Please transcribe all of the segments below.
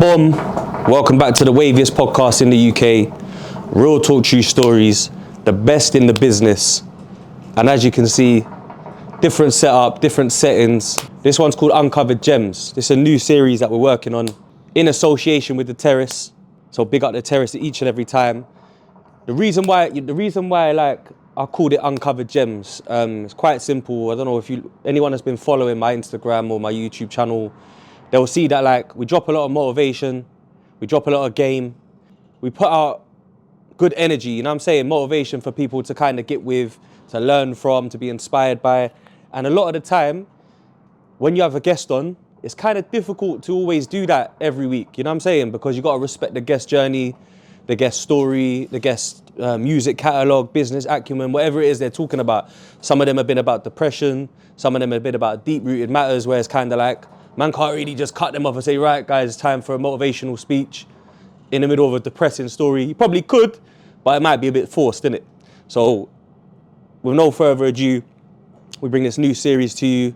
Boom. Welcome back to the waviest podcast in the UK. Real Talk Tru Stories, the best in the business. And as you can see, different setup, different settings. This one's called Uncovered Gems. This is a new series that we're working on in association with the Terrace. So big up the Terrace each and every time. The reason why I called it Uncovered Gems, it's quite simple. I don't know if anyone has been following my Instagram or my YouTube channel, they'll see that we drop a lot of motivation, we drop a lot of game, we put out good energy, you know what I'm saying? Motivation for people to kind of get with, to learn from, to be inspired by. And a lot of the time, when you have a guest on, it's kind of difficult to always do that every week, you know what I'm saying? Because you got to respect the guest journey, the guest story, the guest music catalogue, business acumen, whatever it is they're talking about. Some of them have been about depression, some of them have been about deep-rooted matters where it's kind of like, man can't really just cut them off and say, right, guys, it's time for a motivational speech in the middle of a depressing story. You probably could, but it might be a bit forced, innit? So, with no further ado, we bring this new series to you.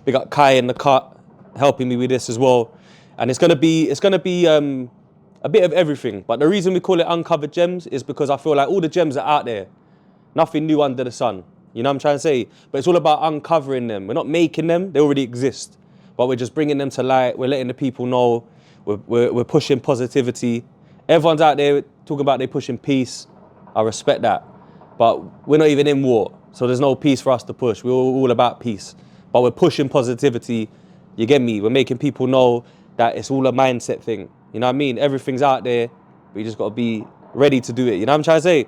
We got Kai in the cut helping me with this as well, and it's gonna be a bit of everything. But the reason we call it Uncovered Gems is because I feel like all the gems are out there, nothing new under the sun. You know what I'm trying to say? But it's all about uncovering them. We're not making them; they already exist. But we're just bringing them to light. We're letting the people know. We're pushing positivity. Everyone's out there talking about they pushing peace. I respect that. But we're not even in war. So there's no peace for us to push. We're all about peace. But we're pushing positivity. You get me? We're making people know that it's all a mindset thing. You know what I mean? Everything's out there. We just got to be ready to do it. You know what I'm trying to say?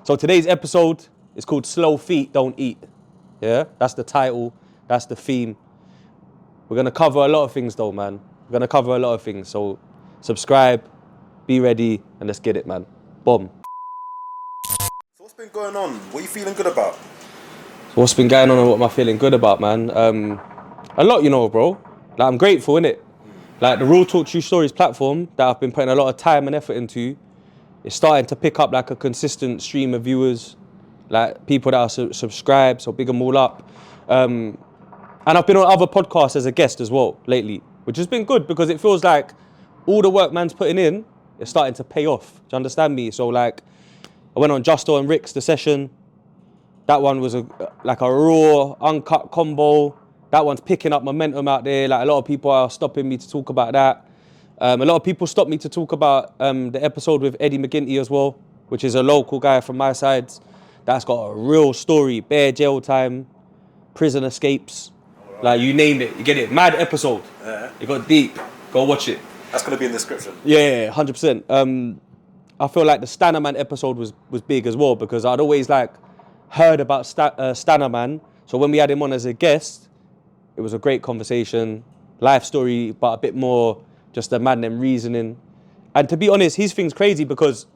So today's episode is called Slow Feet Don't Eat. Yeah? That's the title. That's the theme. We're going to cover a lot of things though, man. We're going to cover a lot of things. So subscribe, be ready, and let's get it, man. Boom. So what's been going on? What are you feeling good about? So what's been going on and what am I feeling good about, man? A lot, you know, bro. Like, I'm grateful, innit? Like, the Real Talk Tru Stories platform that I've been putting a lot of time and effort into is starting to pick up like a consistent stream of viewers, like people that are subscribed, so big them all up. And I've been on other podcasts as a guest as well lately, which has been good because it feels like all the work man's putting in is starting to pay off. Do you understand me? So like, I went on Justo and Rick's The Session. That one was a raw, uncut combo. That one's picking up momentum out there. Like, a lot of people are stopping me to talk about that. A lot of people stopped me to talk about the episode with Eddie McGinty as well, which is a local guy from my side. That's got a real story, bare jail time, prison escapes. Like, you name it, you get it. Mad episode. Yeah. It got deep. Go watch it. That's going to be in the description. Yeah, 100%. I feel like the Stannerman episode was big as well because I'd always heard about Stannerman. So when we had him on as a guest, it was a great conversation, life story, but a bit more just a man them reasoning. And to be honest, his thing's crazy because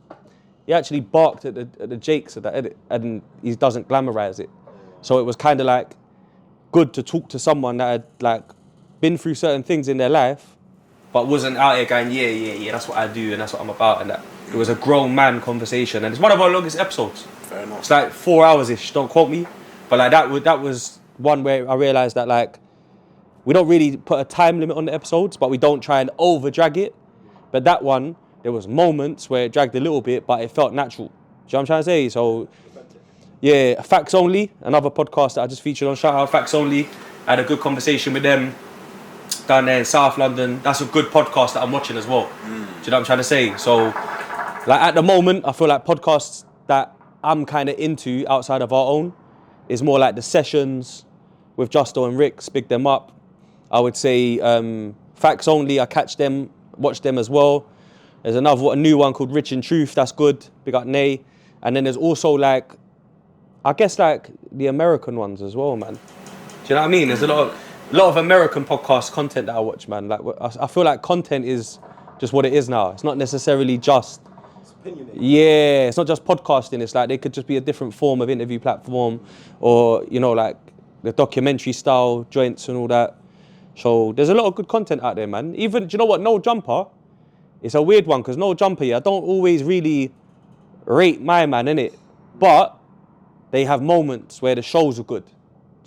he actually barked at the Jakes at that edit, and he doesn't glamorize it. So it was kind of good to talk to someone that had been through certain things in their life, but wasn't out here going, yeah, that's what I do and that's what I'm about, and that it was a grown man conversation, and it's one of our longest episodes. Fair enough. It's 4 hours-ish, don't quote me, but that was one where I realised that we don't really put a time limit on the episodes, but we don't try and over drag it. But that one, there was moments where it dragged a little bit, but it felt natural. Do you know what I'm trying to say? So yeah, Facts Only, another podcast that I just featured on. Shout out Facts Only. I had a good conversation with them down there in South London. That's a good podcast that I'm watching as well. Do you know what I'm trying to say? So, at the moment, I feel like podcasts that I'm kind of into outside of our own is more like The Sessions with Justo and Rick, big them up. I would say Facts Only, I catch them, watch them as well. There's a new one called Rich in Truth, that's good. Big up Nay. And then there's also I guess the American ones as well, man. Do you know what I mean? There's a lot of American podcast content that I watch, man. I feel like content is just what it is now. It's not necessarily just, yeah, it's not just podcasting. It's they could just be a different form of interview platform, or the documentary style joints and all that. So there's a lot of good content out there, man. Even, do you know what? No Jumper, it's a weird one because No Jumper, I don't always really rate my man, innit? But they have moments where the shows are good. Do you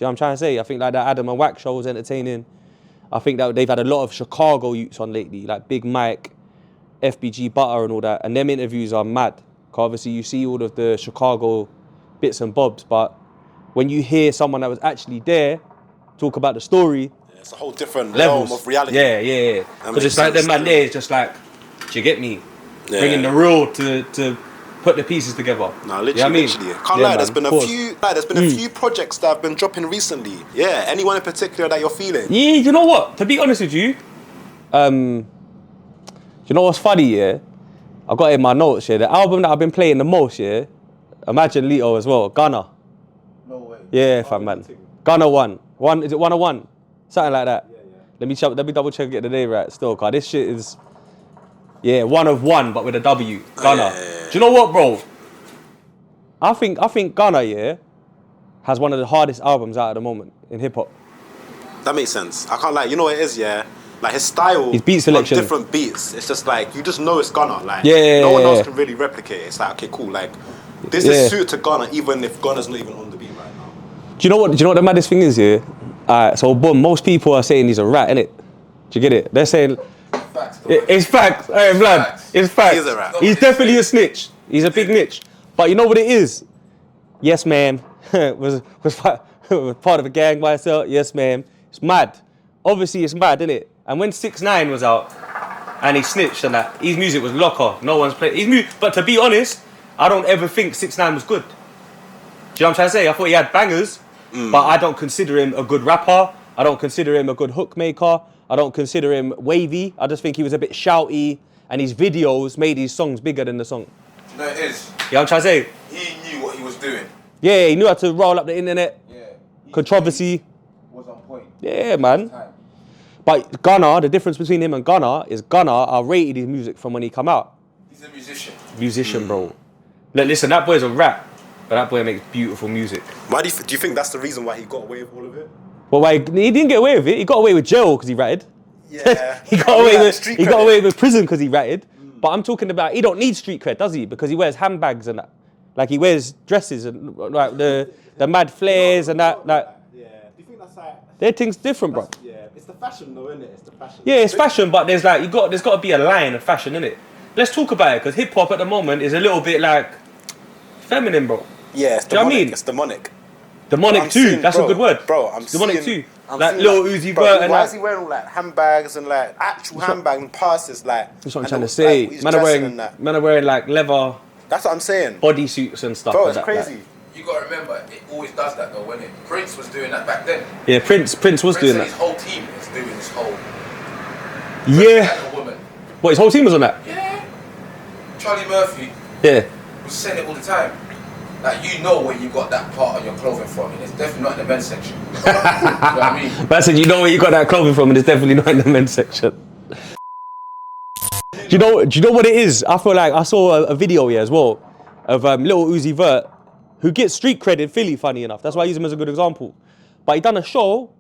know what I'm trying to say? I think that Adam and Wack show was entertaining. I think that they've had a lot of Chicago youths on lately, like Big Mike, FBG Butter and all that, and them interviews are mad. 'Cause obviously you see all of the Chicago bits and bobs, but when you hear someone that was actually there talk about the story, It's a whole different levels realm of reality. Yeah. Because it's like them man there is just like, do you get me? Yeah. Bringing the real to put the pieces together. No, literally, you know what I mean? literally. Can't lie, there's been a few projects that have been dropping recently. Yeah, anyone in particular that you're feeling? Yeah, you know what? To be honest with you, you know what's funny, yeah? I got it in my notes, yeah. The album that I've been playing the most, yeah. Imagine Lito as well, Gunna. No way. Yeah, fam man. Gunna Wun. Is it 101? Something like that. Yeah. Let me double check and get the name right still, cause this shit is 1 of 1, but with a W. Gunna. Yeah. Do you know what, bro? I think Gunna, yeah, has one of the hardest albums out at the moment in hip hop. That makes sense. I can't lie. You know what it is, yeah? Like his style, his beat selection, on different beats. It's just like you just know it's Gunna. Like no one else can really replicate it. It's like okay, cool. Like this is suited to Gunna, even if Gunna's not even on the beat right now. Do you know what the maddest thing is here? So boom, most people are saying he's a rat, innit? Do you get it? They're saying it's facts. Hey, Vlad, it's facts. He's a rat. He's definitely a snitch. He's a big niche. But you know what it is? Yes, ma'am. was part of a gang by itself. Yes, ma'am. It's mad. Obviously, it's mad, innit? And when 6ix9ine was out and he snitched and that, his music was locker. No one's playing his music. But to be honest, I don't ever think 6ix9ine was good. Do you know what I'm trying to say? I thought he had bangers, but I don't consider him a good rapper. I don't consider him a good hook maker. I don't consider him wavy. I just think he was a bit shouty, and his videos made his songs bigger than the song. No, it is. You know what I'm trying to say? He knew what he was doing. Yeah, he knew how to roll up the internet. Yeah. Controversy. Was on point. Yeah, man. But Gunna, the difference between him and Gunna is I rated his music from when he come out. He's a Musician, bro. Look, listen, that boy's a rap, but that boy makes beautiful music. Why do you think that's the reason why he got away with all of it? Well, why he didn't get away with it? He got away with jail because he ratted. Yeah. he got away with prison because he ratted. But I'm talking about he don't need street cred, does he? Because he wears handbags and that. Like he wears dresses and like the mad flares and that. Like, yeah. Do you think that's like? Their thing's different, bro. Yeah. It's the fashion, though, isn't it? It's the fashion. Yeah, it's fashion, but there's got to be a line of fashion, innit? Let's talk about it because hip hop at the moment is a little bit like feminine, bro. Yeah, it's demonic. Do you know what I mean? It's demonic. Demonic too. That's a good word. Bro, I'm demonic seeing, too. I'm like seeing, Lil Uzi Vert and why is he wearing all like handbags and like actual handbags and passes like? That's what I'm trying to say. Like, man are wearing like leather. That's what I'm saying. Bodysuits and stuff. Bro, like it's that, crazy. Like. You gotta remember, it always does that though, when it Prince was doing that back then. Yeah, Prince was doing that. His whole team is doing this whole. Yeah. A woman. What, his whole team was on that? Yeah. Charlie Murphy. Yeah. Was saying it all the time. Like you know where you got that part of your clothing from, and it's definitely not in the men's section. You know what I mean? But I said, you know where you got that clothing from, and it's definitely not in the men's section. Do you know what it is? I feel like I saw a video here as well of Lil Uzi Vert, who gets street cred in Philly, funny enough. That's why I use him as a good example. But he done a show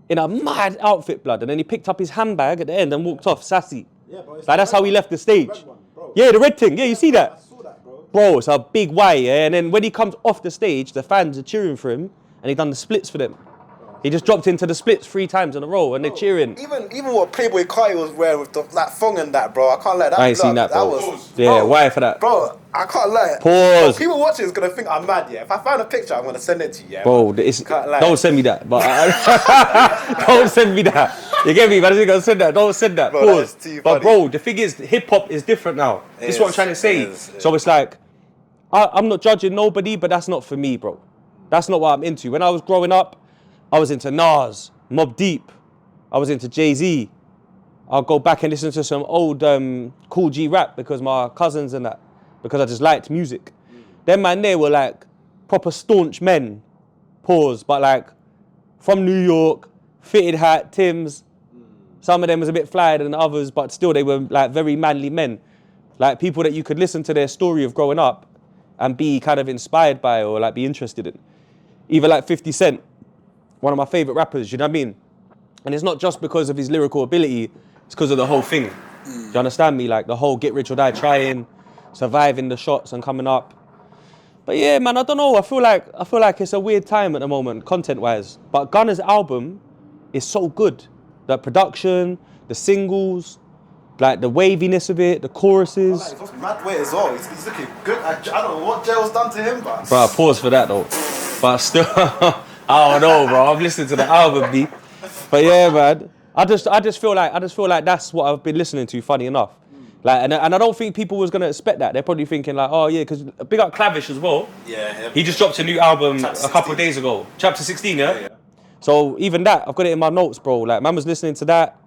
in a mad outfit, blood, and then he picked up his handbag at the end and walked off, sassy. Yeah, bro, like that's how he left the stage. Yeah, the red thing. Yeah, you see that? I saw that, bro. Bro, it's a big Y, yeah? And then when he comes off the stage, the fans are cheering for him, and he done the splits for them. He just dropped into the splits 3 times in a row, and they're cheering. Even what Playboy Carti was wearing with that thong and that, bro. I can't lie. That I ain't seen that, bro. Why for that? Bro, I can't lie. Pause. Bro, people watching is gonna think I'm mad, yeah. If I find a picture, I'm gonna send it to you, yeah. Bro, don't send me that. But don't send me that. You get me? But I ain't gonna send that. Don't send that. Bro, Pause. that is too but funny. bro, the thing is, hip hop is different now. This is what I'm trying to say. So it's like, I'm not judging nobody, but that's not for me, bro. That's not what I'm into. When I was growing up, I was into Nas, Mobb Deep. I was into Jay-Z. I'll go back and listen to some old Cool G rap because my cousins and that, because I just liked music. Them man there were like proper staunch men, pause, but like from New York, fitted hat, Timbs. Some of them was a bit flyer than others, but still they were like very manly men. Like people that you could listen to their story of growing up and be kind of inspired by or like be interested in. Even like 50 Cent, one of my favorite rappers, you know what I mean? And it's not just because of his lyrical ability, it's because of the whole thing. Do you understand me? Like the whole get rich or die trying, surviving the shots and coming up. But yeah, man, I don't know. I feel like it's a weird time at the moment, content-wise. But Gunna's album is so good. The production, the singles, Like the waviness of it, the choruses. Like, he's mad weight as well. He's looking good. I don't know what jail's done to him, but. Bro, pause for that though. But still, I don't know, bro. I've listened to the album, B. But yeah, man. I just feel like that's what I've been listening to. Funny enough, like, and I don't think people was gonna expect that. They're probably thinking like, oh yeah, because big up Clavish as well. Yeah. He just dropped a new album Chapter a couple of 16. days ago. Chapter 16, yeah? Yeah. So even that, I've got it in my notes, bro. Like, man was listening to that,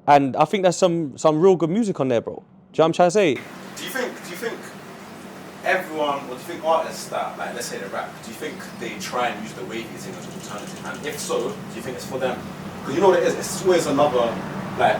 and I think there's some real good music on there, bro. Do you know what I'm trying to say? Do you think everyone, or do you think artists that, like, let's say they rap, do you think they try and use the wavy thing as an alternative? And if so, do you think it's for them? Because you know what it is? It's always another, like,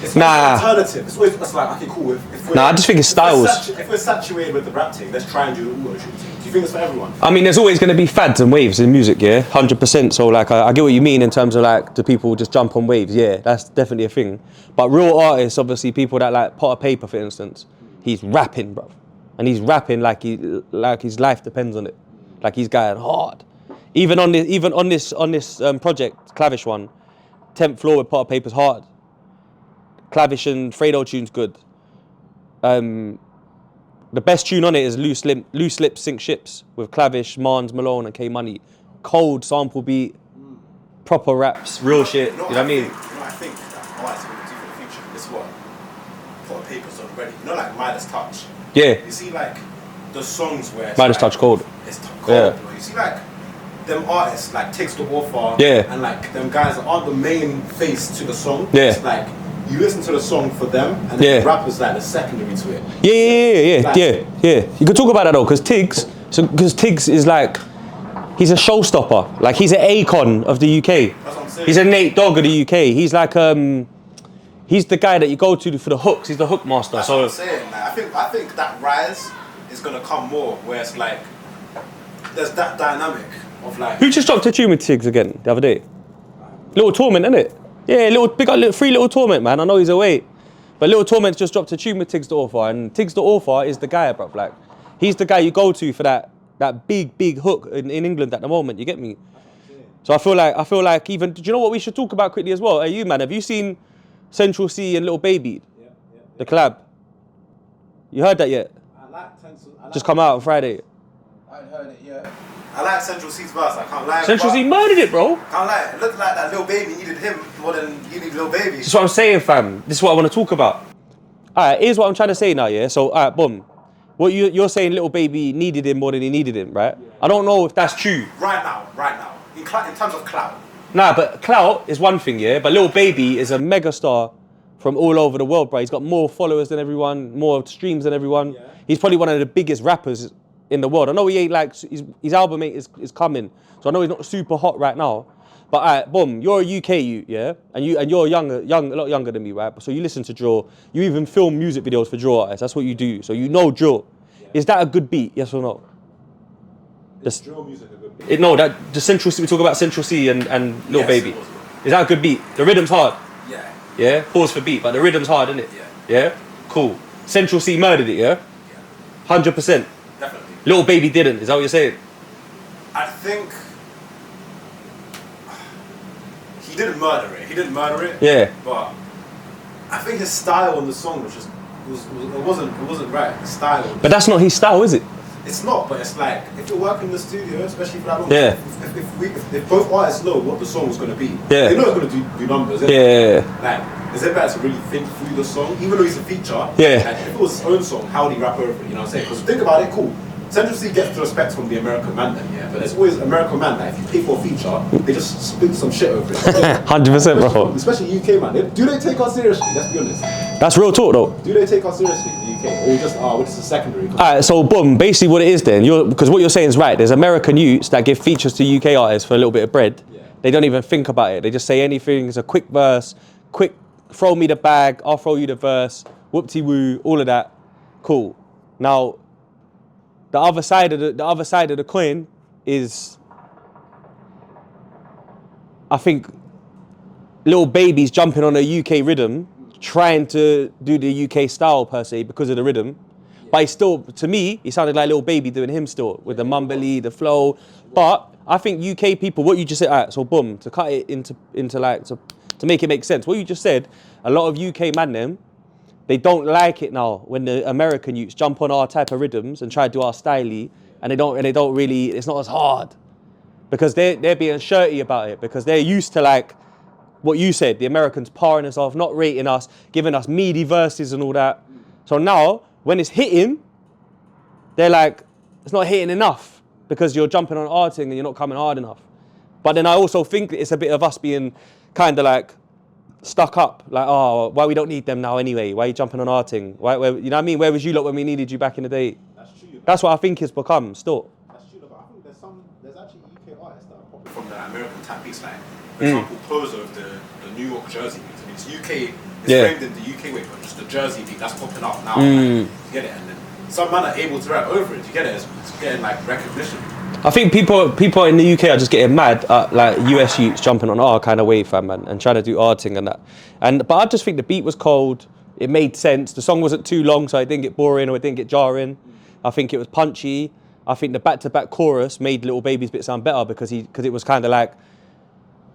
it's an alternative. It's always, it's like, okay, cool. If we're, I just think it's styles. If we're saturated with the rap thing, let's try and do the auto-tune thing. Do you think it's for everyone? I mean, there's always going to be fads and waves in music, yeah? 100%. So, like, I get what you mean in terms of, like, do people just jump on waves? Yeah, that's definitely a thing. But real artists, obviously, people that, like, Pot of Paper, for instance, he's rapping, bro. And he's rapping like his life depends on it. Like, he's going hard. Even on this project, Clavish one, 10th floor with Pot of Paper's hard. Clavish and Fredo tune's good. The best tune on it is Loose Lips Sink Ships with Clavish, Mans, Malone and K Money. Cold sample beat, proper raps, real shit. You know what I mean? I think that artists are going to do for the future. It's what Pot of Paper's done already. You know, like Midas Touch. Yeah. You see, like the songs where it's Midas like, Touch cold. It's cold. Yeah. Bro. You see, like them artists like Takes the Author. Yeah. And like them guys that aren't the main face to the song. Yeah. It's like you listen to the song for them, and then the rapper's like the secondary to it. Yeah. You could talk about that though, because Tiggs is like, he's a showstopper. Like, he's an Akon of the UK. That's what I'm saying. He's a Nate Dogg of the UK. He's like, he's the guy that you go to for the hooks. He's the hook master. That's what I'm saying. Like, I think that rise is gonna come more, where it's like there's that dynamic of like. Who just dropped a tune with Tiggs again the other day? Little Torment, innit? Yeah, free Little Torment, man. I know he's away. But Little Torment's just dropped a tune with Tiggs the Author, and Tiggs the Author is the guy, bruv. Like, he's the guy you go to for that big hook in England at the moment, you get me? So I feel like even, do you know what we should talk about quickly as well? Hey, you, man, have you seen Central Cee and Lil Baby? Yeah. The collab? You heard that yet? I like just come out on Friday. I haven't heard it yet. I like Central Cee's verse, I can't lie. Central Cee murdered it, bro. Can't lie. It looked like that Lil Baby needed him more than he needed Lil Baby. This is what I'm saying, fam. This is what I want to talk about. Alright, here's what I'm trying to say now, yeah? So, alright, boom. What you're saying, Lil Baby needed him more than he needed him, right? Yeah. I don't know if that's true. Right now. In terms of clout. Nah, but clout is one thing, yeah? But Lil Baby is a megastar from all over the world, bro. He's got more followers than everyone, more streams than everyone. Yeah. He's probably one of the biggest rappers in the world. I know he ain't like, his album is coming, so I know he's not super hot right now. But alright, boom, you're a UK youth, yeah? And you're a lot younger than me, right? So you listen to drill, you even film music videos for drill artists, that's what you do. So you know drill. Yeah. Is that a good beat, yes or no? Is drill music a good beat? The Central Cee, we talk about Central Cee and Lil Baby. Is that a good beat? The rhythm's hard. Yeah. Yeah? Pause for beat, but the rhythm's hard, isn't it? Yeah? Cool. Central Cee murdered it, yeah? 100%. Definitely. Lil Baby didn't, is that what you're saying? I think he didn't murder it. Yeah. But I think his style on the song was just it wasn't right. The style. But that's not his style, is it? It's not, but it's like if you're working in the studio, especially for that long, Yeah. If both artists know what the song was gonna be, Yeah. they know it's gonna do numbers. Yeah. Like, is it better to really think through the song, even though he's a feature? Yeah. Like, if it was his own song, how would he rap over it? You know what I'm saying? Because think about it, cool. Central Cee gets the respect from the American man then, yeah. But there's always American man that if you pay for a feature, they just spit some shit over it. 100%, bro. Especially UK man. Do they take us seriously? Let's be honest. That's real talk, though. Do they take us seriously in the UK? Or just we're just a secondary? Alright, so boom, basically what it is then, because what you're saying is right, there's American youths that give features to UK artists for a little bit of bread. Yeah. They don't even think about it. They just say anything, it's a quick verse, quick throw me the bag, I'll throw you the verse, whoop-de-woo, all of that. Cool. Now, the other side of the coin is, I think, Lil Baby's jumping on a UK rhythm, trying to do the UK style per se because of the rhythm. Yeah. But he still, to me, he sounded like Lil Baby doing him still with the mumbly, the flow. But I think UK people, what you just said, alright, so boom, to cut it into like to to make it make sense. What you just said, a lot of UK man them, they don't like it now when the American youths jump on our type of rhythms and try to do our styley, and they don't really, it's not as hard. Because they're being shirty about it, because they're used to like what you said, the Americans parring us off, not rating us, giving us meaty verses and all that. So now, when it's hitting, they're like, it's not hitting enough because you're jumping on our thing and you're not coming hard enough. But then I also think that it's a bit of us being kind of like stuck up, like, oh, why we don't need them now anyway? Why are you jumping on our thing? Why, you know what I mean? Where was you lot when we needed you back in the day? That's true. That's what I think it's become still. That's true, but I think there's actually UK artists that are popular from the American tap beats line. For example, Poser of the New York Jersey beats. I mean, it's UK, it's framed in the UK way, but just the Jersey beat that's popping up now. Like, you get it? And then some man are able to rap over it. You get it? It's getting like recognition. I think people in the UK are just getting mad at like US youths jumping on our kind of wave, fam, man, and trying to do our thing and that. But I just think the beat was cold. It made sense. The song wasn't too long, so it didn't get boring or it didn't get jarring. I think it was punchy. I think the back-to-back chorus made Lil Baby's bit sound better because it was kind of like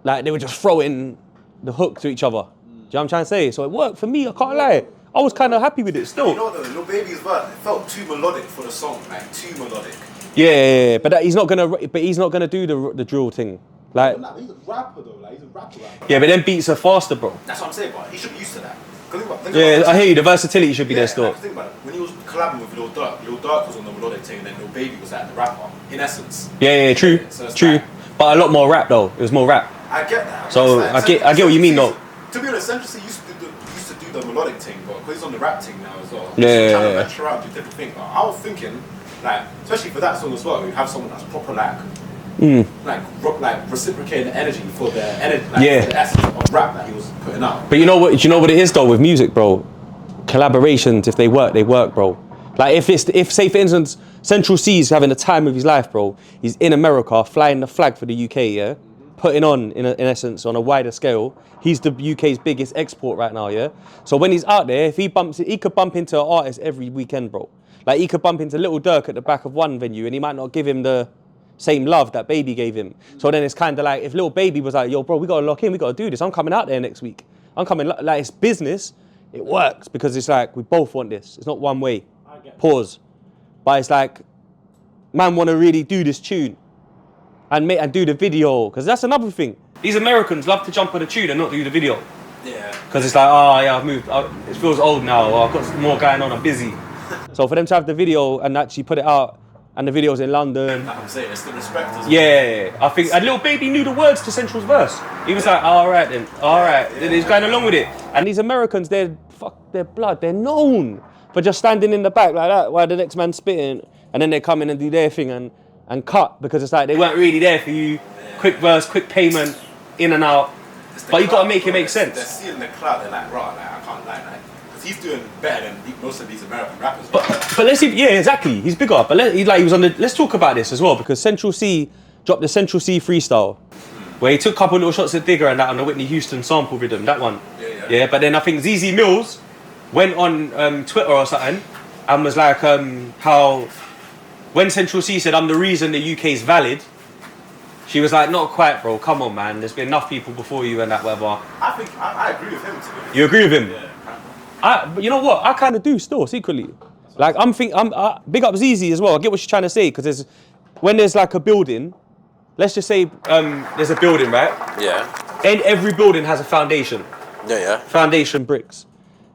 they were just throwing the hook to each other. Do you know what I'm trying to say? So it worked for me. I can't lie. I was kind of happy with it still. You know what though, Lil Baby's verse, it felt too melodic for the song, like too melodic. Yeah, but he's not gonna do the drill thing. Like, he's a rapper though, like he's a rapper. Yeah, but then beats are faster, bro. That's what I'm saying, but he should be used to that. I hear you. The versatility should be there still. Think about it. When he was collabing with Lil Durk was on the melodic thing, and then Lil Baby was like the rapper, in essence. Yeah, true, so true. Like, but a lot more rap though. It was more rap. I get that. So I get what you mean though. To be honest, Central Cee used to do the melodic thing, but because he's on the rap thing now as well. Yeah. Trying to venture out, do different things. But I was thinking, like, especially for that song as well, you have someone that's proper like reciprocating the energy for the energy, for the essence of rap that he was putting out. But you know what it is though with music, bro. Collaborations, if they work, bro. Like if say for instance, Central Cee's having the time of his life, bro. He's in America, flying the flag for the UK, yeah, putting on in essence on a wider scale. He's the UK's biggest export right now, yeah. So when he's out there, if he could bump into an artist every weekend, bro. Like he could bump into Lil Durk at the back of one venue, and he might not give him the same love that Baby gave him. So then it's kind of like if Lil Baby was like, yo, bro, we gotta lock in, we gotta do this. I'm coming out there next week. I'm coming, like it's business. It works because it's like we both want this. It's not one way. Pause. But it's like, man, want to really do this tune and do the video, because that's another thing. These Americans love to jump on a tune and not do the video. Yeah. Because it's like, oh yeah, I've moved. It feels old now. Or I've got more going on. I'm busy. So for them to have the video and actually put it out, and the video's in London. Like I'm saying, it's the respect as well. Yeah, I think a Lil Baby knew the words to Central's verse. He was like, all right then, all right. Then he's going along with it. And these Americans, they're blood. They're known for just standing in the back like that while the next man's spitting, and then they come in and do their thing and cut, because it's like they weren't really there for you. Quick verse, quick payment, in and out. But you got to make it make sense. They're seeing the clout. They're like, right, like I can't lie, like, because he's doing better than most of these American rappers. But let's see, yeah, exactly. He's bigger. But he was on the. Let's talk about this as well, because Central Cee dropped the Central Cee freestyle, where he took a couple little shots at Digger and that on the Whitney Houston sample rhythm. That one. Yeah. But then I think ZZ Mills went on Twitter or something and was like, how when Central Cee said, I'm the reason the UK's valid, she was like, not quite, bro, come on, man, there's been enough people before you and that, whatever. I think, I agree with him, to be honest. You agree with him? Yeah. But you know what, I kind of do still, secretly. Like, big up ZZ as well, I get what she's trying to say, because when there's like a building, let's just say there's a building, right? Yeah. And every building has a foundation. Yeah. Foundation bricks.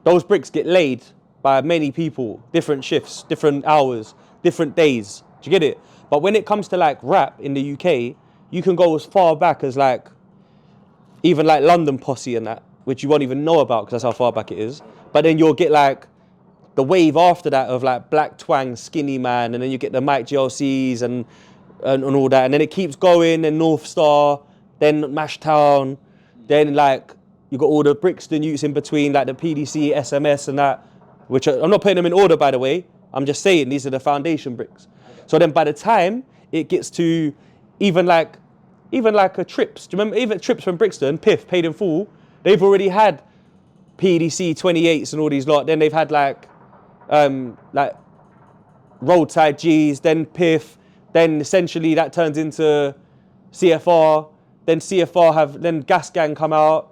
Those bricks get laid by many people, different shifts, different hours, different days. Do you get it? But when it comes to like rap in the UK, you can go as far back as like, even like London Posse and that, which you won't even know about because that's how far back it is. But then you'll get like the wave after that of like Black Twang, Skinny Man, and then you get the Mike GLCs and all that. And then it keeps going, then North Star, then Mashtown, then like, you got all the Brixton youths in between, like the PDC, SMS and that, which I'm not putting them in order, by the way. I'm just saying these are the foundation bricks. So then by the time it gets to even like a Trips, do you remember even Trips from Brixton, Piff, Paid in Full, they've already had PDC 28s and all these lot. Then they've had like Roadside G's, then Piff, then essentially that turns into CFR, then CFR then Gas Gang come out.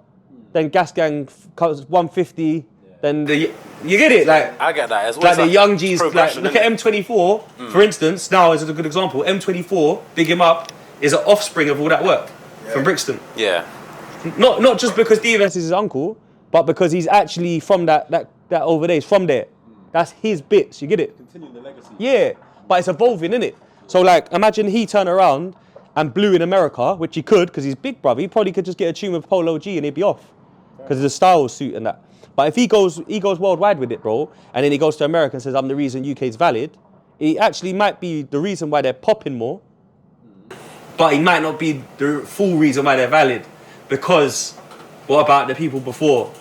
then Gas Gang comes 150, then you get it, like I get that. It's like the young G's, like progression, look at innit? M24, for instance. Now is a good example. M24, big him up, is an offspring of all that work from Brixton. Yeah. Not just because DMS is his uncle, but because he's actually from that over there. He's from there. That's his bits. You get it? Continuing the legacy. Yeah, but it's evolving, innit? So like, imagine he turned around and blew in America, which he could because he's big, brother. He probably could just get a tune with Polo G and he'd be off because of the style suit and that. But if he goes worldwide with it, bro, and then he goes to America and says, I'm the reason UK's valid, he actually might be the reason why they're popping more, but he might not be the full reason why they're valid, because what about the people before?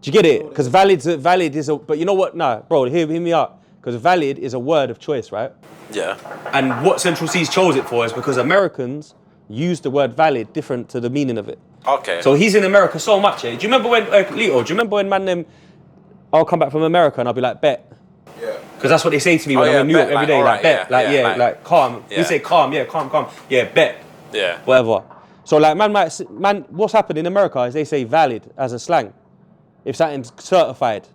Do you get it? Because valid is a, but you know what? Nah, bro, hear me out. Because valid is a word of choice, right? Yeah. And what Central Cee's chose it for is because Americans use the word valid different to the meaning of it. Okay. So he's in America so much, eh? Do you remember when, Lito, do you remember when man them, I'll come back from America and I'll be like, bet. Yeah. Because that's what they say to me when I'm in New York every day, like, bet. Like, calm. Yeah. We say calm, calm. Yeah, bet. Yeah. Whatever. So like, what's happened in America is they say valid as a slang. If something's certified.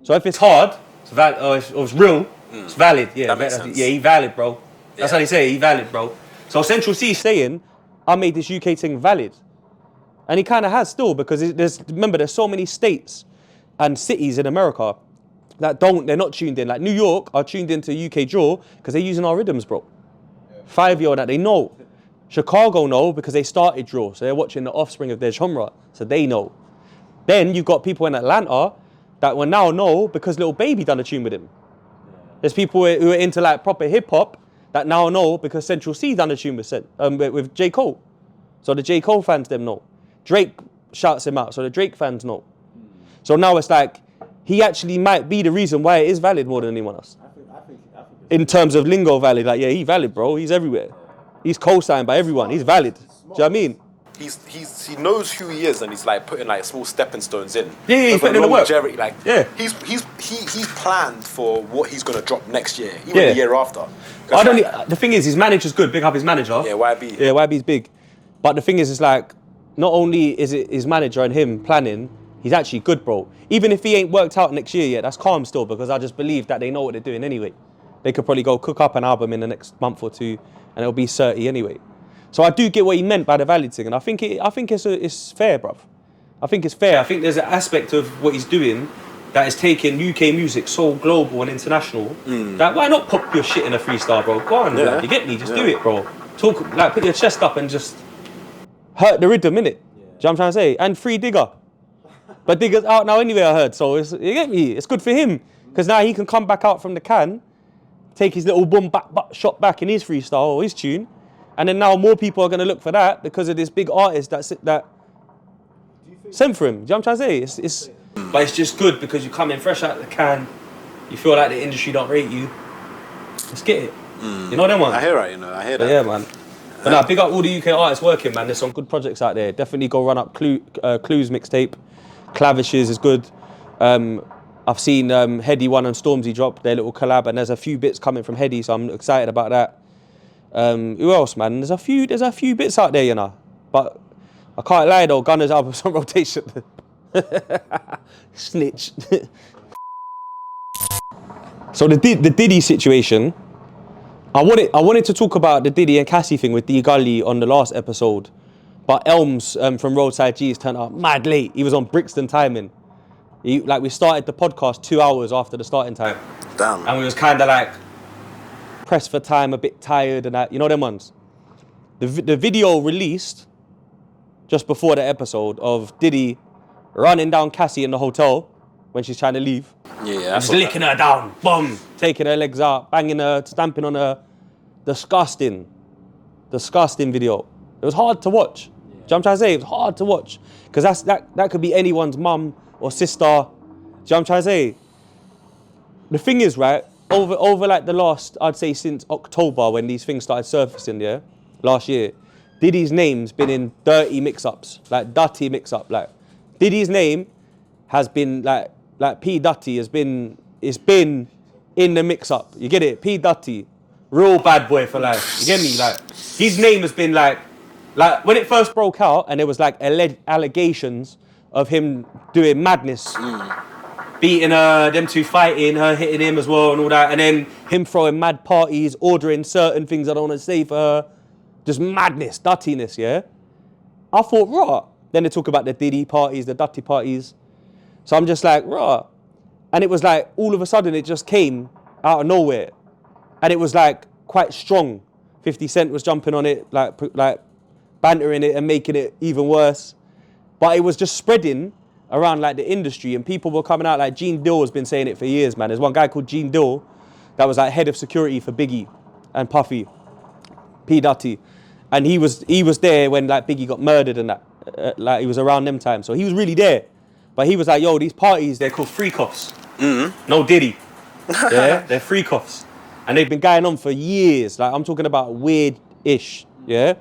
So if it's hard, it's valid, or it's real, it's valid. Yeah, that makes sense. Yeah, he valid, bro. That's how they say, he valid, bro. So Central Cee's saying, I made this UK thing valid. And he kind of has still, because there's so many states and cities in America that they're not tuned in. Like New York are tuned into UK drill because they're using our rhythms, bro. 5-year-old that they know. Chicago know because they started drill, so they're watching the offspring of their genre, so they know. Then you've got people in Atlanta that will now know because Lil Baby done a tune with him. There's people who are into like proper hip hop that now know because Central Cee done a tune with J. Cole. So the J. Cole fans them know. Drake shouts him out, so the Drake fans know. So now it's like, he actually might be the reason why it is valid more than anyone else. I think In terms of lingo valid, like yeah, he's valid, bro. He's everywhere. He's co-signed by everyone. He's valid. Do you know what I mean? he knows who he is, and he's like putting like small stepping stones in. Yeah, he's putting in the work. Like he's planned for what he's gonna drop next year, even the year after. The thing is, his manager's good. Big up his manager. Yeah, YB. Yeah, YB's big. But the thing is, it's like, not only is it his manager and him planning, he's actually good, bro. Even if he ain't worked out next year yet, that's calm still, because I just believe that they know what they're doing anyway. They could probably go cook up an album in the next month or two, and it'll be 30 anyway. So I do get what he meant by the valid thing, and I think it's fair, bruv. I think it's fair. I think there's an aspect of what he's doing that is taking UK music so global and international that why not pop your shit in a freestyle, bro? Go on, like, you get me? Just do it, bro. Talk, like, put your chest up and just hurt the rhythm, innit? Do you know what I'm trying to say? And free Digger. But Digger's out now anyway, I heard. So you get me? It's good for him, because now he can come back out from the can, take his little boom back shot back in his freestyle or his tune, and then now more people are going to look for that because of this big artist that sent for him. Do you know what I'm trying to say? But it's just good because you come in fresh out of the can, you feel like the industry don't rate you. Let's get it. You know them ones? I hear that, I hear that. But yeah, man. But now, big up all the UK artists working, man. There's some good projects out there. Definitely go run up Clue's mixtape. Clavish's is good. I've seen Heady One and Stormzy drop their little collab, and there's a few bits coming from Heady, so I'm excited about that. Who else, man? There's a few bits out there, you know. But I can't lie though, Gunna's album's on rotation. Snitch. So the Diddy situation, I wanted to talk about the Diddy and Cassie thing with D Gully on the last episode, but Elms from Roadside G's turned up mad late. He was on Brixton timing. We started the podcast 2 hours after the starting time. Damn. And we was kind of like pressed for time, a bit tired and that, you know them ones. The video released just before the episode of Diddy running down Cassie in the hotel when she's trying to leave. Yeah. Just licking her down, boom, taking her legs out, banging her, stamping on her. Disgusting video. It was hard to watch. Do you know what I'm trying to say? It was hard to watch. Because that could be anyone's mum or sister. Do you know what I'm trying to say? The thing is, right, over like the last, I'd say since October when these things started surfacing, yeah, last year, Diddy's name's been in dirty mix-ups, like dirty mix-up. Like Diddy's name has been like P Dutty it's been in the mix-up. You get it? P Dutty, real bad boy for life. You get me? Like his name has been like when it first broke out and there was like allegations of him doing madness. Beating her, them two fighting, her hitting him as well and all that. And then him throwing mad parties, ordering certain things I don't want to say for her. Just madness, dirtiness, yeah? I thought, raw. Then they talk about the Diddy parties, the dirty parties. So I'm just like, raw. And it was like, all of a sudden, it just came out of nowhere. And it was like, quite strong. 50 Cent was jumping on it, like bantering it and making it even worse. But it was just spreading around like the industry, and people were coming out, like Gene Dill has been saying it for years, man. There's one guy called Gene Dill that was like head of security for Biggie and Puffy, P. Dutty. And he was there when like Biggie got murdered and that, like he was around them times. So he was really there. But he was like, yo, these parties, they're called freak-offs. No Diddy. Yeah, they're freak-offs. And they've been going on for years. Like I'm talking about weird-ish, yeah?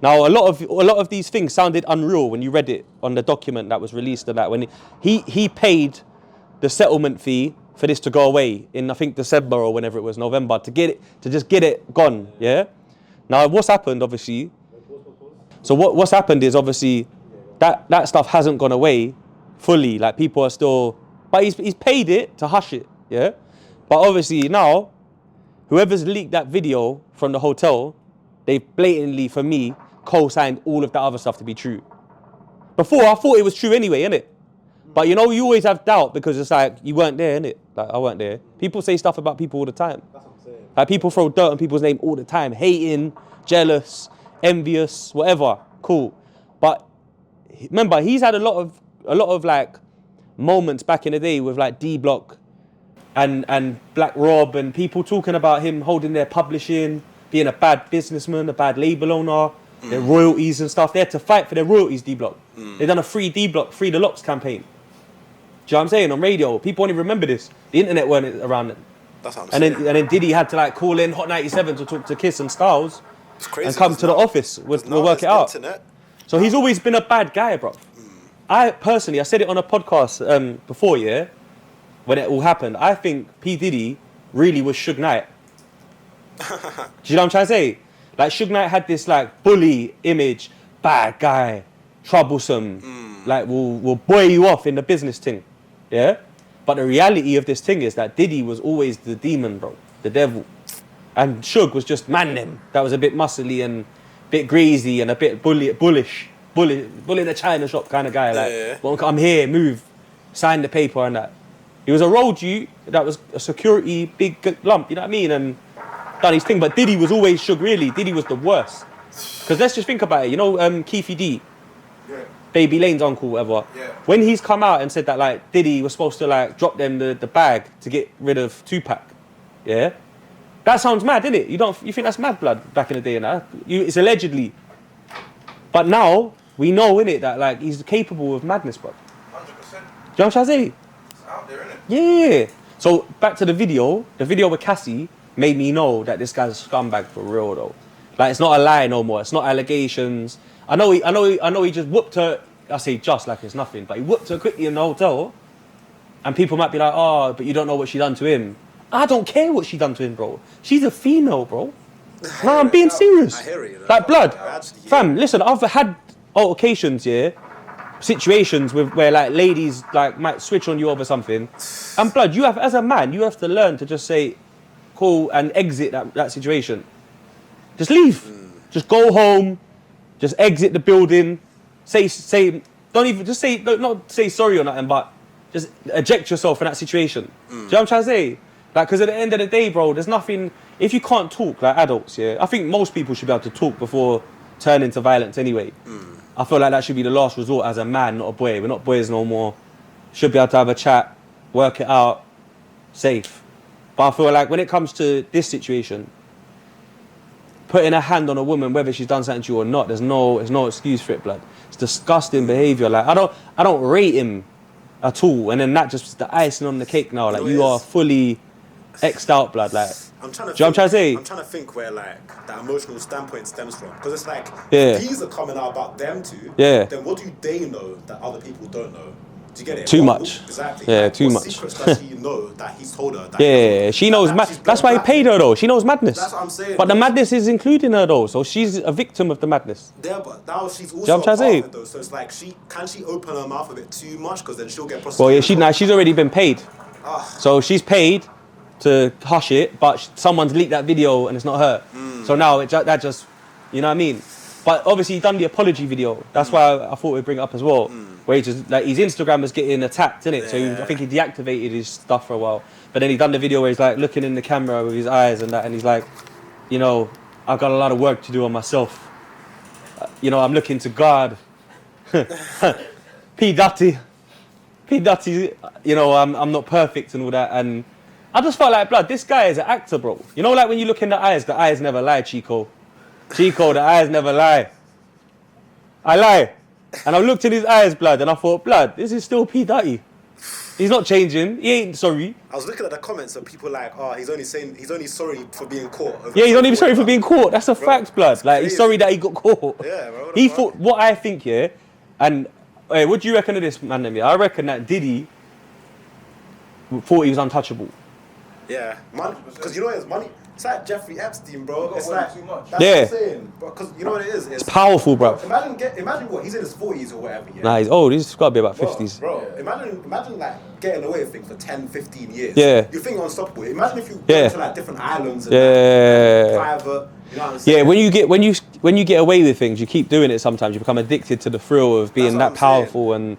Now, a lot of these things sounded unreal when you read it on the document that was released and that. When he paid the settlement fee for this to go away in, I think, December or whenever it was, November, to just get it gone, yeah? Now, what's happened, obviously, so what's happened is, obviously, that stuff hasn't gone away fully. Like, people are still, but he's paid it to hush it, yeah? But obviously, now, whoever's leaked that video from the hotel, they blatantly, for me, co-signed all of that other stuff to be true. Before, I thought it was true anyway, innit? But you know, you always have doubt because it's like, you weren't there, innit? Like, I weren't there. People say stuff about people all the time. That's what I'm saying. Like, people throw dirt on people's name all the time. Hating, jealous, envious, whatever. Cool. But remember, he's had a lot of like moments back in the day with like D-Block and Black Rob and people talking about him holding their publishing, being a bad businessman, a bad label owner, their royalties and stuff. They had to fight for their royalties, D-Block. They done a free D-Block, Free the Locks campaign. Do you know what I'm saying? On radio. People only remember this. The internet weren't around then. That's what I'm saying. And then Diddy had to like call in Hot 97 to talk to Kiss and Styles It's crazy, and come to the office. We'll work it out. Internet. So he's always been a bad guy, bro. I said it on a podcast before, yeah, when it all happened. I think P. Diddy really was Suge Knight. Do you know what I'm trying to say? Like, Suge Knight had this, like, bully image, bad guy, troublesome, like, will buoy you off in the business thing, yeah? But the reality of this thing is that Diddy was always the demon, bro, the devil. And Suge was just man them. That was a bit muscly and a bit greasy and a bit bullish, bull in a china shop kind of guy. Like, well, I'm here, move, sign the paper and that. He was a road Jew that was a security big lump, you know what I mean? And done his thing, but Diddy was always Suge, really. Diddy was the worst. Because let's just think about it, you know, Keefy D, Baby Lane's uncle, whatever. Yeah. When he's come out and said that, like, Diddy was supposed to, like, drop them the bag to get rid of Tupac, yeah? That sounds mad, innit? You think that's mad blood back in the day, and that? It's allegedly. But now, we know, innit, that, like, he's capable of madness, bro. 100%. Do you know what I'm trying to say? It's out there, innit? Yeah. So, back to the video with Cassie made me know that this guy's a scumbag for real, though. Like, it's not a lie no more. It's not allegations. I know he just whooped her. I say just like it's nothing, but he whooped her quickly in the hotel. And people might be like, oh, but you don't know what she done to him. I don't care what she done to him, bro. She's a female, bro. No, I'm being serious. I hear it, you know. Like, blood. Actually, Fam, listen, I've had altercations, yeah, situations where like ladies like might switch on you over something. And blood, you have, as a man, you have to learn to just say, cool, and exit that situation. Just leave. Just go home. Just exit the building. Not say sorry or nothing, but just eject yourself in that situation. Do you know what I'm trying to say? Like, because at the end of the day, bro, there's nothing, if you can't talk like adults, yeah, I think most people should be able to talk before turning to violence anyway. I feel like that should be the last resort as a man, not a boy. We're not boys no more. Should be able to have a chat, work it out, safe. But I feel like when it comes to this situation, putting a hand on a woman, whether she's done something to you or not, there's no excuse for it, blood. It's disgusting behaviour. Like, I don't rate him at all. And then that just the icing on the cake now. Like, you are fully X'd out, blood. Like, I'm trying to do you know what I'm trying to say? I'm trying to think where like that emotional standpoint stems from, because it's like Yeah. if these are coming out about them two, Yeah. then what do they know that other people don't know? Do you get it? Too much. Exactly. Yeah, like, too what much. secrets does she know that he's told her? That Yeah, she knows. That's why he paid her though. She knows madness. That's what I'm saying. But the madness is including her though, so she's a victim of the madness. Yeah, but now she's you know also what I'm a trying to part of say? it though. So it's like, can she open her mouth a bit too much? Because then she'll get prosecuted. Well, yeah, she's already been paid. Ah. So she's paid to hush it, but someone's leaked that video and it's not her. So now that just, you know what I mean? But obviously he done the apology video. That's why I thought we'd bring it up as well. Where he just, like, his Instagram was getting attacked, innit? So I think he deactivated his stuff for a while. But then he done the video where he's like looking in the camera with his eyes and that, and he's like, you know, I've got a lot of work to do on myself. You know, I'm looking to God. P. Dutty, you know, I'm not perfect and all that. And I just felt like, blood, this guy is an actor, bro. You know, like when you look in the eyes never lie, Chico. Chico, the eyes never lie. I lie. And I looked in his eyes, blood, and I thought, blood, this is still P. Dutty. He's not changing. He ain't sorry. I was looking at the comments of people like, oh, he's only sorry for being caught. Yeah, he's not even sorry for being caught. That's a fact, blood. Like, he's sorry that he got caught. Yeah, bro. He thought, what I think, yeah, and hey, what do you reckon of this, man? I reckon that Diddy thought he was untouchable. Yeah, money. Because you know it's money. It's like Jeffrey Epstein, bro. It's like too much. That's what I'm saying. Because you know what it is. It's powerful, bro. Imagine what he's in his 40s or whatever. Yeah? Nah, he's old. He's got to be about 50s. Bro, imagine like getting away with things for 10, 15 years. Yeah. You think unstoppable. Imagine if you go to like different islands and private. You know what I'm saying? Yeah, when you get away with things, you keep doing it. Sometimes you become addicted to the thrill of being that powerful, and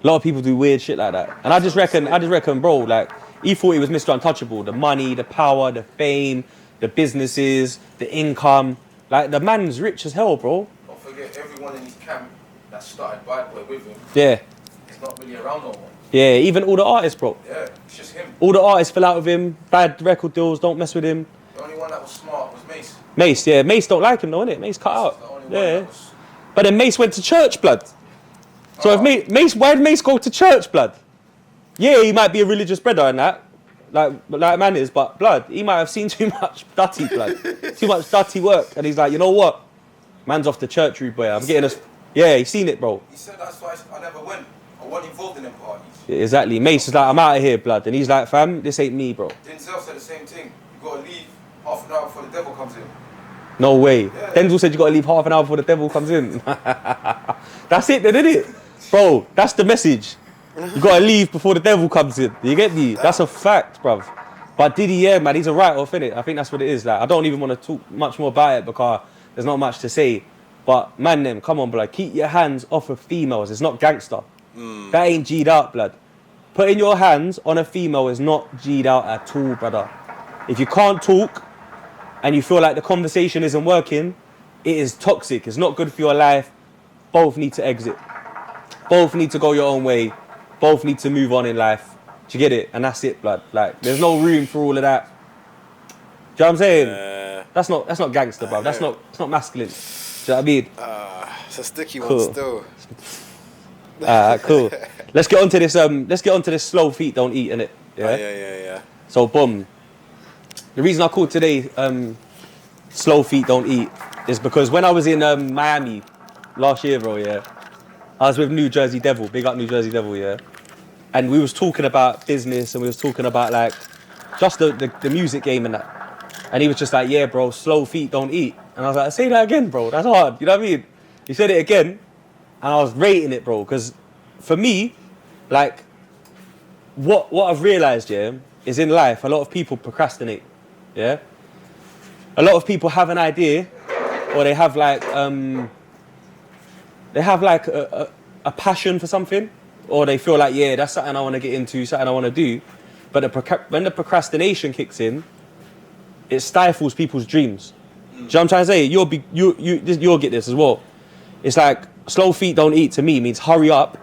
a lot of people do weird shit like that. And I just reckon, bro, like he thought he was Mr. Untouchable. The money, the power, the fame, the businesses, the income. Like, the man's rich as hell, bro. Don't forget, everyone in his camp that started Bad Boy with him. Yeah. He's not really around no more. Yeah, even all the artists, bro. Yeah, it's just him. All the artists fell out with him. Bad record deals, don't mess with him. The only one that was smart was Mace. Mace, yeah. Mace don't like him, though, innit? Mace cut out. The only one Yeah. that was... But then Mace went to church, blood. So if Mace, why did Mace go to church, blood? Yeah, he might be a religious brother and that. Like man is, but blood, he might have seen too much dirty blood, too much dirty work, and he's like, you know what, man's off the church route, boy. I'm getting us. Yeah, he's seen it, bro. He said that's why I never went. I wasn't involved in them parties. Yeah, exactly. Mace is like, I'm out of here, blood, and he's like, fam, this ain't me, bro. Denzel said the same thing. You gotta leave half an hour before the devil comes in. No way. Yeah. Denzel said you gotta leave half an hour before the devil comes in. That's it, then, isn't it, bro? That's the message. You gotta leave before the devil comes in. You get me? That's a fact, bruv. But Diddy, yeah, man, he's a write-off, innit? I think that's what it is. Like, I don't even want to talk much more about it because there's not much to say. But man, them, come on, blood. Keep your hands off of females. It's not gangster. That ain't G'd out, blood. Putting your hands on a female is not G'd out at all, brother. If you can't talk and you feel like the conversation isn't working, it is toxic. It's not good for your life. Both need to exit. Both need to go your own way. Both need to move on in life. Do you get it? And that's it, blood. Like, there's no room for all of that. Do you know what I'm saying? That's not gangster, bro. It's not masculine. Do you know what I mean? It's a sticky Cool. one still. Cool. Let's get onto this slow feet don't eat, innit? Yeah? Yeah. So boom. The reason I called today slow feet don't eat is because when I was in Miami last year, bro, yeah, I was with New Jersey Devil, big up New Jersey Devil, yeah. And we was talking about business and we was talking about like just the music game and that. And he was just like, yeah, bro, slow feet don't eat. And I was like, say that again, bro. That's hard. You know what I mean? He said it again, and I was rating it, bro. Because for me, like, what I've realized, yeah, is in life, a lot of people procrastinate, yeah. A lot of people have an idea, or they have like a passion for something, or they feel like, yeah, that's something I want to get into, something I want to do. But when the procrastination kicks in, it stifles people's dreams. Do you know what I'm trying to say? You'll get this as well. It's like, slow feet don't eat to me means hurry up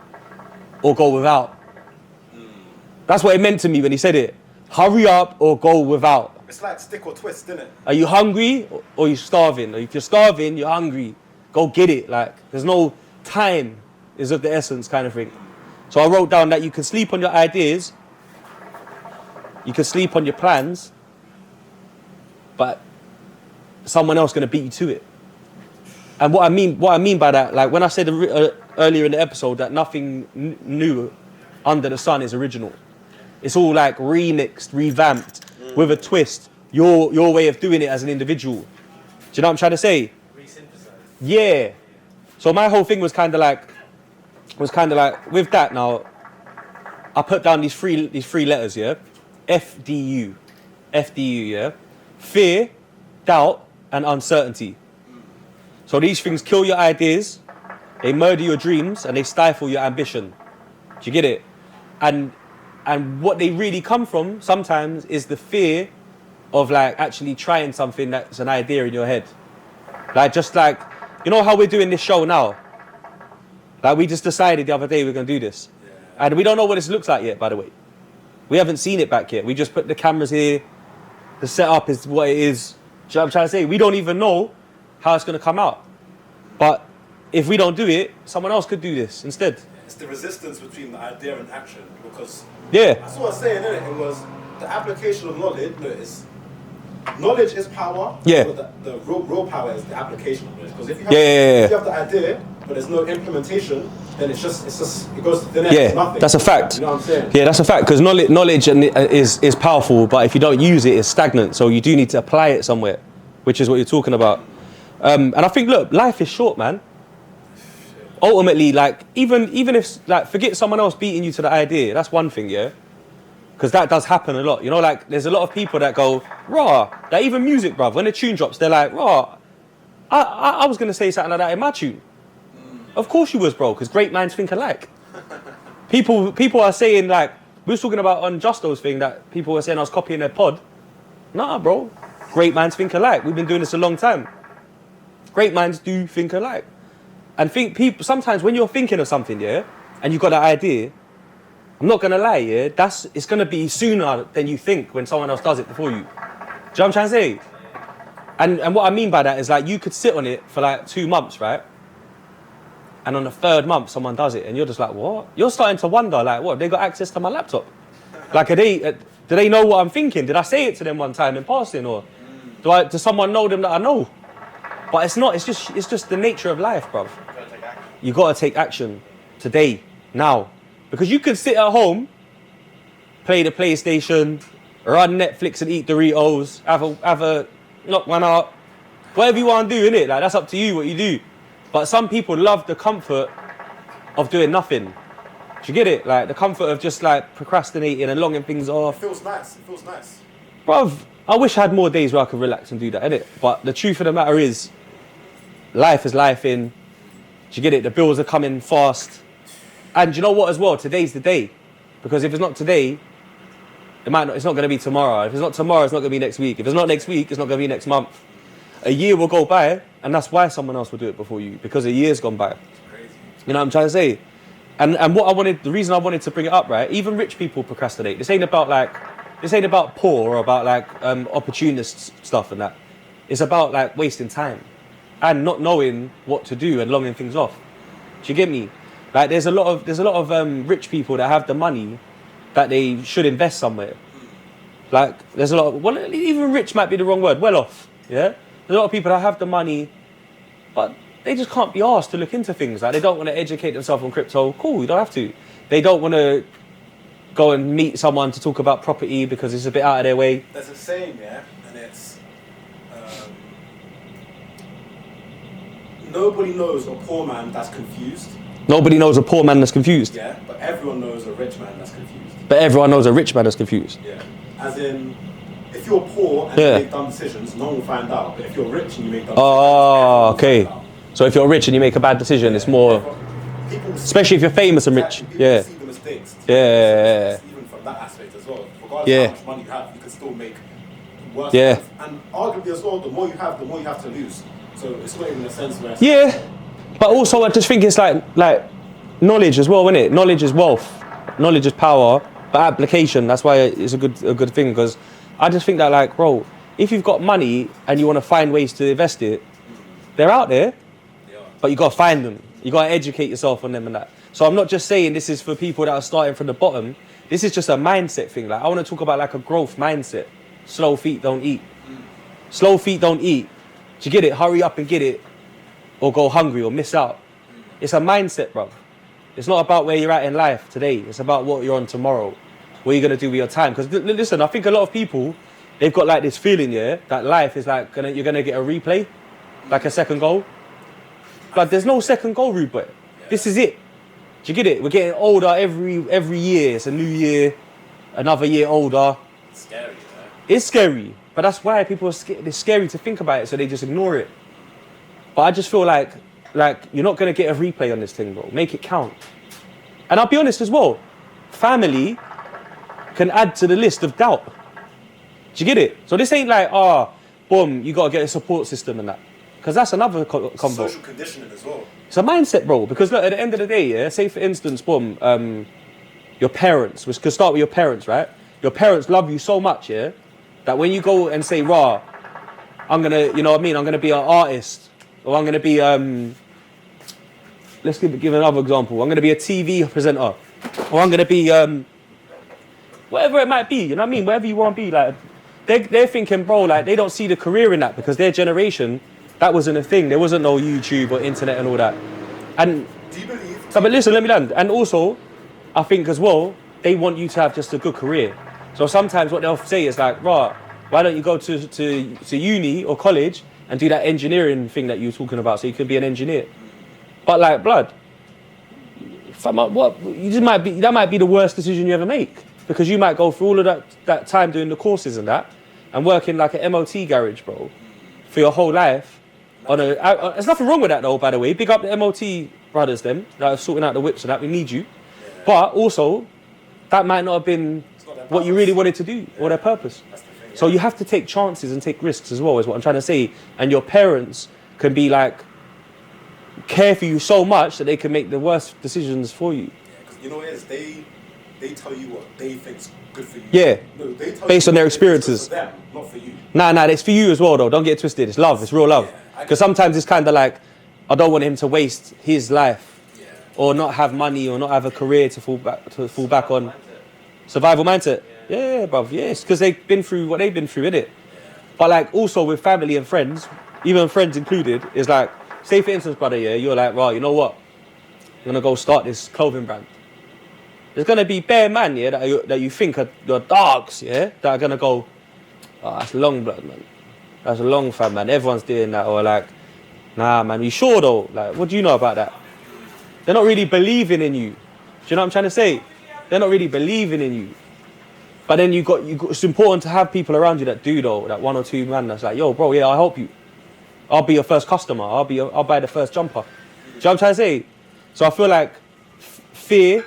or go without. That's what it meant to me when he said it. Hurry up or go without. It's like stick or twist, isn't it? Are you hungry or are you starving? Or if you're starving, you're hungry. Go get it. Like, there's no time is of the essence kind of thing. So I wrote down that you can sleep on your ideas, you can sleep on your plans, but someone else going to beat you to it. And what I mean by that, like when I said earlier in the episode that nothing new under the sun is original. It's all like remixed, revamped, with a twist. Your way of doing it as an individual. Do you know what I'm trying to say? Re-synthesize. Yeah. So my whole thing was kind of like with that now. I put down these three letters, yeah. FDU, yeah. Fear, doubt, and uncertainty. So these things kill your ideas, they murder your dreams, and they stifle your ambition. Do you get it? And what they really come from sometimes is the fear of like actually trying something that's an idea in your head. Like just like, you know how we're doing this show now? Like we just decided the other day we're gonna do this. Yeah. And we don't know what this looks like yet, by the way. We haven't seen it back yet. We just put the cameras here. The setup is what it is. Do you know what I'm trying to say? We don't even know how it's gonna come out. But if we don't do it, someone else could do this instead. It's the resistance between the idea and action, because Yeah. that's what I was saying, innit? It was the application of knowledge. No, knowledge is power. Yeah. But the real power is the application of knowledge. Because if you have Yeah. if you have the idea but there's no implementation, then it goes to the next. Yeah, It's nothing. that's a fact. You know what I'm saying? Yeah, that's a fact, because knowledge is powerful, but if you don't use it, it's stagnant. So you do need to apply it somewhere, which is what you're talking about. And I think, look, life is short, man. Ultimately, like even if like forget someone else beating you to the idea, that's one thing, yeah. Because that does happen a lot. You know, like there's a lot of people that go raw. Like even music, bruv. When the tune drops, they're like raw. I was gonna say something like that in my tune. Of course you was, bro. Because great minds think alike. People are saying like we was talking about on Justo's thing that people were saying I was copying their pod. Nah, bro. Great minds think alike. We've been doing this a long time. Great minds do think alike. And people sometimes when you're thinking of something, yeah, and you've got an idea, I'm not gonna lie, yeah, it's gonna be sooner than you think when someone else does it before you. Do you know what I'm trying to say? And what I mean by that is like you could sit on it for like 2 months, right? And on the 3rd month someone does it and you're just like, what? You're starting to wonder, like, what, they got access to my laptop? Like do they know what I'm thinking? Did I say it to them one time in passing, or does someone know them that I know? But it's not, it's just the nature of life, bruv. You gotta take action today, now. Because you could sit at home, play the PlayStation, run Netflix and eat Doritos, have a knock one out, whatever you want to do, innit? Like that's up to you what you do. But some people love the comfort of doing nothing. Do you get it? Like the comfort of just like procrastinating and longing things off. It feels nice. It feels nice. Bruv, I wish I had more days where I could relax and do that, innit? But the truth of the matter is, life is life in. Do you get it? The bills are coming fast. And you know what as well? Today's the day. Because if it's not today, it's not going to be tomorrow. If it's not tomorrow, it's not going to be next week. If it's not next week, it's not going to be next month. A year will go by, and that's why someone else will do it before you, because a year's gone by. Crazy. You know what I'm trying to say? And the reason I wanted to bring it up, right? Even rich people procrastinate. This ain't about poor or about like opportunist stuff and that. It's about like wasting time and not knowing what to do and longing things off. Do you get me? Like there's a lot of rich people that have the money that they should invest somewhere. Like there's a lot of, well, even rich might be the wrong word, well off, yeah? There's a lot of people that have the money, but they just can't be asked to look into things. Like they don't want to educate themselves on crypto. Cool, you don't have to. They don't want to go and meet someone to talk about property because it's a bit out of their way. There's a saying, yeah, and it's nobody knows a poor man that's confused. Nobody knows a poor man that's confused. Yeah, but everyone knows a rich man that's confused. But everyone knows a rich man that's confused. Yeah, as in, if you're poor and you make dumb decisions, no one will find out. But if you're rich and you make dumb decisions, oh, okay. Find out. So if you're rich and you make a bad decision, it's more, especially if you're famous and rich. People see the mistakes. Yeah. Even from that aspect as well. Regardless of how much money you have, you can still make worse ones. And arguably as well, the more you have, the more you have to lose. So it's not even a sense where. Yeah, but also I just think it's like knowledge as well, isn't it? Knowledge is wealth, knowledge is power, but application. That's why it's a good thing, because I just think that like, bro, if you've got money and you want to find ways to invest it, they're out there. But you got to find them. You got to educate yourself on them and that. So I'm not just saying this is for people that are starting from the bottom. This is just a mindset thing. Like I want to talk about like a growth mindset. Slow feet don't eat. Slow feet don't eat. Do you get it? Hurry up and get it, or go hungry or miss out. It's a mindset, bro. It's not about where you're at in life today. It's about what you're on tomorrow. What you're gonna do with your time. Because listen, I think a lot of people, they've got like this feeling, yeah, that life is like you're gonna get a replay, like a second goal. But there's no second goal, Rupert. This is it. Do you get it? We're getting older every year. It's a new year, another year older. It's scary, yeah. It's scary, but that's why people are scared. It's scary to think about it, so they just ignore it. But I just feel like you're not gonna get a replay on this thing, bro. Make it count. And I'll be honest as well, family can add to the list of doubt. Do you get it? So this ain't like, boom, you gotta get a support system and that. Because that's another combo. Social conditioning as well. It's a mindset, bro. Because look, at the end of the day, yeah, say for instance, boom, your parents, we could start with your parents, right? Your parents love you so much, yeah, that when you go and say, rah, I'm gonna, you know what I mean, I'm gonna be an artist, or I'm gonna be, let's give another example. I'm gonna be a TV presenter, or I'm gonna be, whatever it might be, you know what I mean? Whatever you want to be, like, they're thinking, bro, like, they don't see the career in that because their generation, that wasn't a thing. There wasn't no YouTube or internet and all that. And do you believe? So, but listen, let me land. And also, I think as well, they want you to have just a good career. So sometimes what they'll say is like, rah, why don't you go to uni or college and do that engineering thing that you were talking about so you can be an engineer? But like, blood, that might be the worst decision you ever make, because you might go through all of that time doing the courses and that and working like an MOT garage, bro, for your whole life. There's nothing wrong with that though, by the way. Big up the MOT brothers, them that are sorting out the whips and that. We need you. Yeah. But also, that might not have been what you really wanted to do, or their purpose. That's the thing, yeah. So you have to take chances and take risks as well, is what I'm trying to say. And your parents can be like, care for you so much that they can make the worst decisions for you. Yeah, because you know what it is, they tell you what they think's good for you. Yeah. No, they tell based you on their it's good experiences. for them, not for you. Nah, it's for you as well though. Don't get it twisted. It's love. It's real love. Because sometimes it's kind of like, I don't want him to waste his life, or not have money, or not have a career to fall back on. Survival mindset. Yeah, bruv. Yes, because they've been through what they've been through, innit? But like also with family and friends, even friends included, is like, say for instance, brother, yeah, you're like, right, you know what? I'm gonna go start this clothing brand. There's gonna be bare man, yeah, that you think are your dogs, yeah, that are gonna go, that's long blood, man. That's a long, fam, man. Everyone's doing that. Or like, nah, man, you sure though? Like, what do you know about that? They're not really believing in you. Do you know what I'm trying to say? They're not really believing in you. But then you got, it's important to have people around you that do though, that one or two man that's like, yo, bro, yeah, I'll help you. I'll be your first customer. I'll buy the first jumper. Do you know what I'm trying to say? So I feel like fear,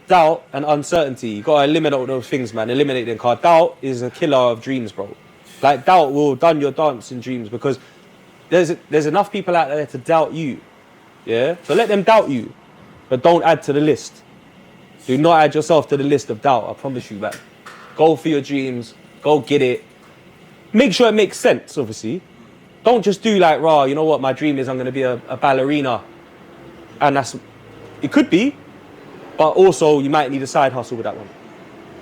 doubt, and uncertainty, you gotta eliminate all those things, man. Eliminate them, cause doubt is a killer of dreams, bro. Like, doubt will done your dance in dreams, because there's enough people out there to doubt you, yeah? So let them doubt you, but don't add to the list. Do not add yourself to the list of doubt, I promise you, man. Go for your dreams, go get it. Make sure it makes sense, obviously. Don't just do like, rah, you know what, my dream is I'm gonna be a ballerina. And it could be, but also you might need a side hustle with that one.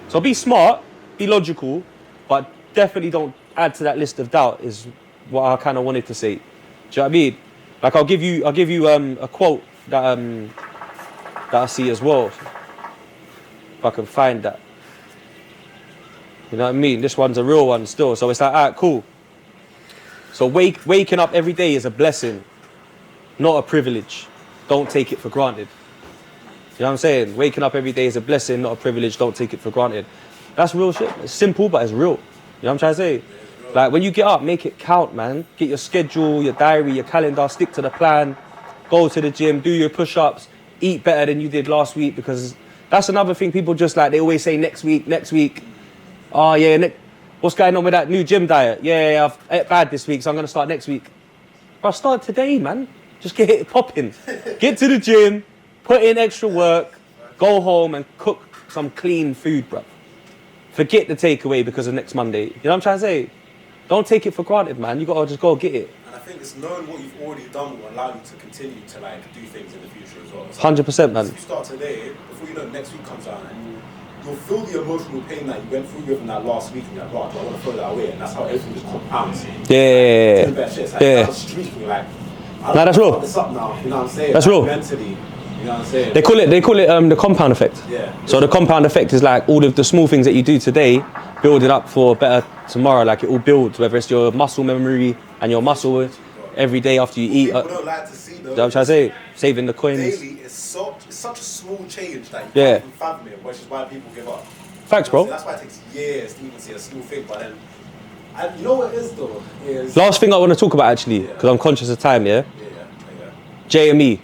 So be smart, be logical, but definitely don't add to that list of doubt, is what I kind of wanted to say. Do you know what I mean? Like, I'll give you a quote that I see as well, if I can find that. You know what I mean? This one's a real one still. So it's like, alright, cool. So waking up every day is a blessing, not a privilege. Don't take it for granted. You know what I'm saying? Waking up every day is a blessing, not a privilege. Don't take it for granted. That's real shit. It's simple, but it's real. You know what I'm trying to say? Like, when you get up, make it count, man. Get your schedule, your diary, your calendar, stick to the plan. Go to the gym, do your push-ups, eat better than you did last week, because that's another thing people just like, they always say next week. Oh, yeah, what's going on with that new gym diet? Yeah, I've ate bad this week, so I'm going to start next week. But start today, man. Just get it popping. Get to the gym, put in extra work, go home and cook some clean food, bruv. Forget the takeaway because of next Monday. You know what I'm trying to say? Don't take it for granted, man. You gotta just go get it. And I think it's knowing what you've already done will allow you to continue to like do things in the future as well. 100%, man. If you start today, before you know next week comes around, and you'll feel the emotional pain that you went through within that last week, and you're like, right, I want to throw that away, and that's how everything just compounds. Yeah. It's like down the street, and you're like, Nah, that's real. This up now, you know what I'm saying? That's like, real. Mentally, You know what I'm saying? They call it the compound effect. Yeah. So the compound effect is like all of the small things that you do today, build it up for better tomorrow. Like it all builds, whether it's your muscle memory and your muscle every day after you eat. People don't like to see though. You know what I'm trying to say? Saving the coins. Daily, it's such a small change that you Yeah. can't even fathom it, which is why people give up. Facts, You know bro. what I'm saying? That's why it takes years to even see a small thing. But then, and you know what it is though? Is Last thing I want to talk about actually, because I'm conscious of time, yeah? yeah. JME.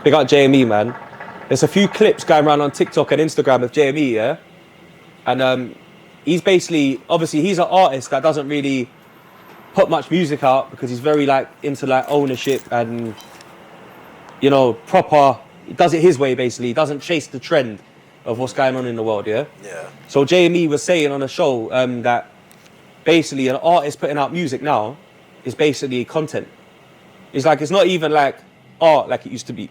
Big up JME, man. There's a few clips going around on TikTok and Instagram of JME, yeah? And he's basically, obviously he's an artist that doesn't really put much music out because he's very like into like ownership and, you know, proper, he does it his way basically. He doesn't chase the trend of what's going on in the world, yeah? Yeah. So JME was saying on a show that basically an artist putting out music now is basically content. It's like, it's not even like art like it used to be.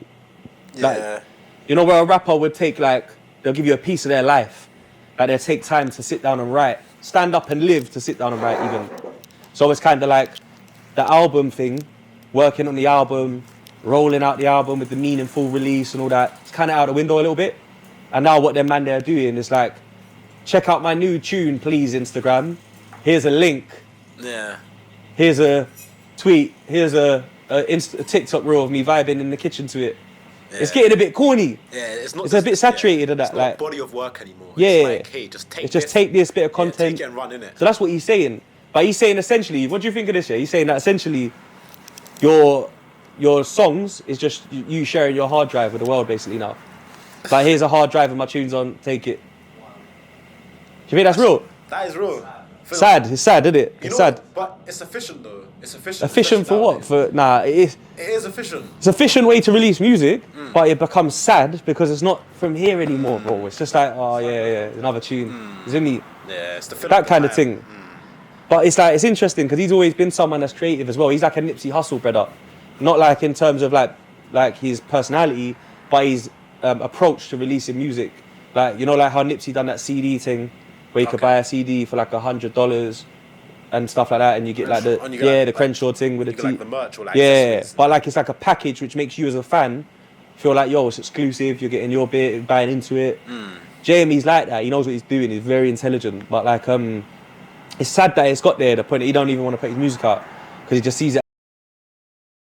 Like, Yeah. you know, where a rapper would take like, they'll give you a piece of their life. Like they'll take time to sit down and write. Stand up and live to sit down and write even. So it's kind of like the album thing, working on the album, rolling out the album with the meaningful release and all that. It's kind of out the window a little bit. And now what them man they're doing is like, check out my new tune, please, Instagram. Here's a link. Yeah. Here's a tweet. Here's a TikTok reel of me vibing in the kitchen to it. Yeah. It's getting a bit corny. Yeah, it's not. It's a bit saturated of that. It's not Like, a body of work anymore. yeah, It's like, hey, just take. it's just take this bit of Yeah, content. take it and run in it. So that's what he's saying. But he's saying essentially, what do you think of this? Yeah, he's saying that essentially, your songs is just you sharing your hard drive with the world basically now. Like here's a hard drive with my tunes on. Take it. Do you think that's real? That is real. Sad. It's sad, isn't it? You It's know, sad. but it's efficient though. It's efficient. Efficient for what? especially For nah, it is. nowadays. It is efficient. It's an efficient way to release music, but it becomes sad because it's not from here anymore, bro. It's just like, oh yeah, another tune. Isn't me? Yeah, it's the fill That up the kind of time. thing. But it's like, it's interesting because he's always been someone that's creative as well. He's like a Nipsey Hussle brother. Not like in terms of like his personality, but his approach to releasing music. Like, you know, like how Nipsey done that CD thing where you could buy a CD for like $100 and stuff like that, and you get like the And you get, like, Crenshaw thing with You the get like the merch or like yeah, accessories. but like it's like a package which makes you as a fan feel like, yo, it's exclusive, you're getting your bit, buying into it. Jamie's like that, he knows what he's doing, he's very intelligent, but like it's sad that it's got there, the point that he don't even want to put his music out because he just sees it